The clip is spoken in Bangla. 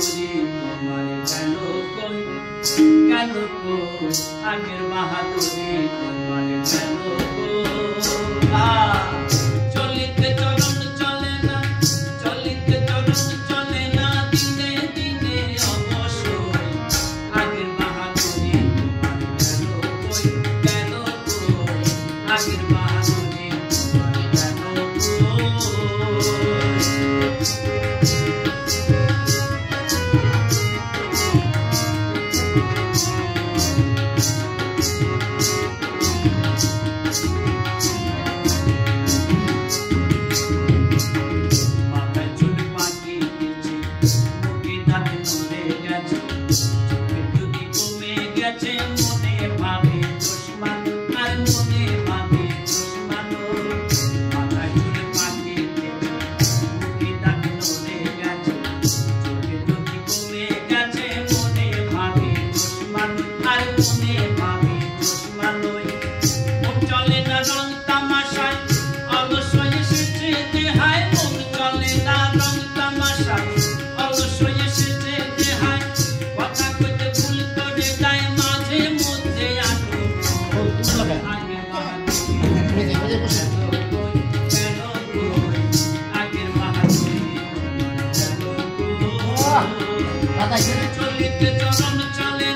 বাহাদুরি তোমার কেন কই আগের বাহাদুরি তোমার কেন চলিতে চরণ চলে না চলিতে চরণ চলে না দিনে দিনে অবশ্যই আগের বাহাদুরি তোমার কেন আগের বাহাদুরি তোমার কেন চলে না রং তামাশায় অলসয় এসেছে দেহায় মন চলে না রং তামাশায় অলসয় এসেছে দেহায় কথা কইতে ভুল করে যায় মাঝে মধ্যে আটু আগের বাহাদুরি কেন আগের বাহাদুরি চলিতে চরণ চলে